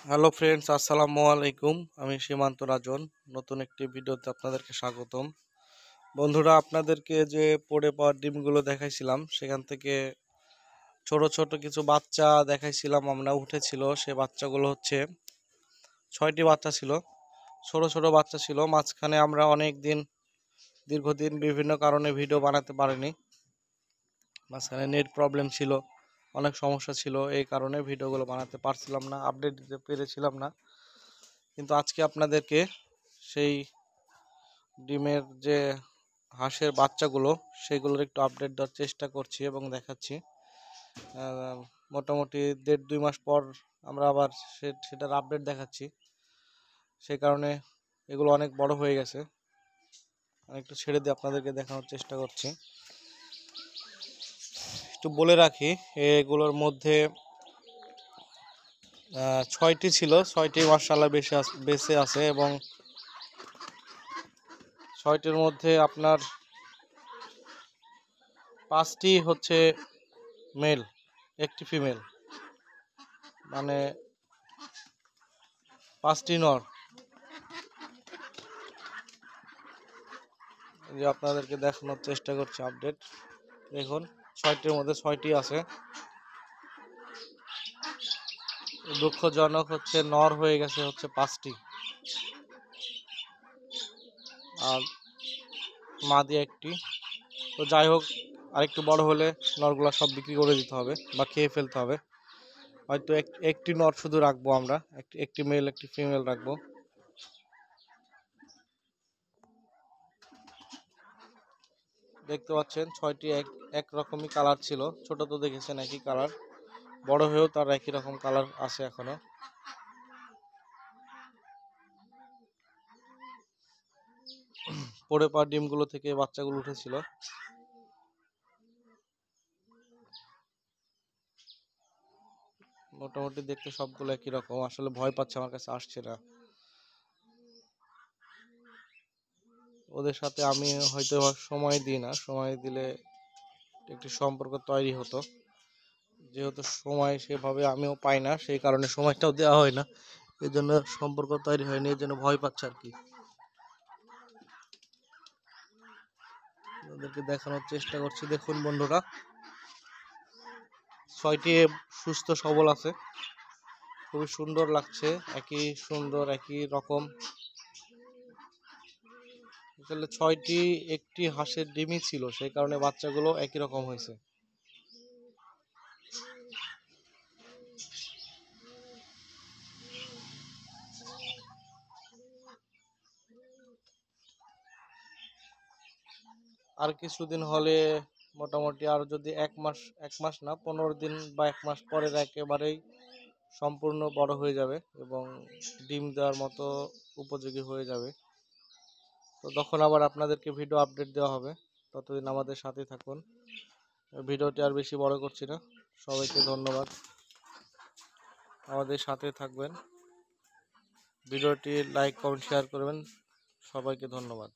Hello friends, আসসালামু আলাইকুম। আমি সীমান্ত রাজন। নতুন একটি ভিডিওতে আপনাদেরকে স্বাগতম। বন্ধুরা, আপনাদেরকে যে পড়ে পাওয়া ডিমগুলো দেখাইছিলাম, সেখান থেকে ছোট ছোট কিছু বাচ্চা দেখাইছিলাম, আমরা উঠেছিল। সে বাচ্চাগুলো হচ্ছে 6টি বাচ্চা ছিল, ছোট ছোট বাচ্চা ছিল। মাঝখানে আমরা দীর্ঘদিন বিভিন্ন কারণে ভিডিও বানাতে পারিনি। মাঝখানে নেট প্রবলেম ছিল, অনেক সমস্যা ছিল, এই কারণে ভিডিওগুলো বানাতে পারছিলাম না, আপডেট দিতে পেরেছিলাম না। কিন্তু আজকে আপনাদেরকে সেই ডিমের যে হাঁসের বাচ্চাগুলো, সেগুলোর একটু আপডেট দেওয়ার চেষ্টা করছি এবং দেখাচ্ছি। মোটামুটি 1.5-2 মাস পর আমরা আবার সেটার আপডেট দেখাচ্ছি। সেই কারণে এগুলো অনেক বড় হয়ে গেছে। আমি একটু ছেড়ে দিয়ে আপনাদেরকে দেখানোর চেষ্টা করছি। একটু বলে রাখি, এগুলোর মধ্যে 6টি ছিল, 6টি মাশাআল্লাহ বেঁচে আছে এবং 6টির মধ্যে আপনার 5টি হচ্ছে মেল, একটি ফিমেল, মানে 5টি নর। যে আপনাদেরকে দেখানোর চেষ্টা করছি আপডেট। দেখুন, 6টির মধ্যে 6টি আছে। দুঃখজনক হচ্ছে নর হয়ে গেছে হচ্ছে 5টি, আর মাদি একটি। তো যাই হোক, আরেকটু বড় হলে নরগুলা সব বিক্রি করে দিতে হবে বা খেয়ে ফেলতে হবে। হয়তো একটি নর শুধু রাখবো আমরা, একটি মেল একটি ফিমেল রাখবো। দেখতে পাচ্ছেন 6টি একরকমই কালার ছিল। ছোট তো দেখেছেন একই কালার, বড় হয়েও তার একই রকম কালার আছে এখনো। পড়ে পাওয়া ডিমগুলো থেকে বাচ্চাগুলো উঠেছিল। মোটামুটি দেখতে সবগুলো একই রকম। আসলে ভয় পাচ্ছে, আমার কাছে আসছে না। ওদের সাথে আমি হয়তো সময় দিই না, সময় দিলে একটি সম্পর্ক তৈরি হতো। যেহেতু সময় সেভাবে আমিও পাই না, সেই কারণে সময়টাও দেওয়া হয় না, এই জন্য সম্পর্ক তৈরি হয়নি, এই জন্য ভয় পাচ্ছে আর কি। ওদেরকে দেখানোর চেষ্টা করছি। দেখুন বন্ধুরা, 6টি সুস্থ সবল আছে, খুবই সুন্দর লাগছে, একই সুন্দর একই রকম। আসলে 6টি একটি হাঁসের ডিমই ছিল, সেই কারণে বাচ্চাগুলো একই রকম হয়েছে। আর কিছুদিন হলে মোটামুটি, আর যদি এক মাস না 15 দিন বা 1 মাস পরে একেবারেই সম্পূর্ণ বড় হয়ে যাবে এবং ডিম দেওয়ার মতো উপযোগী হয়ে যাবে। তো তখন আবার আপনাদেরকে ভিডিও আপডেট দেওয়া হবে। ততদিন আমাদের সাথে থাকুন। ভিডিওটি আর বেশি বড় করছি না। সবাইকে ধন্যবাদ, আমাদের সাথে থাকবেন। ভিডিওটি লাইক কমেন্ট শেয়ার করবেন। সবাইকে ধন্যবাদ।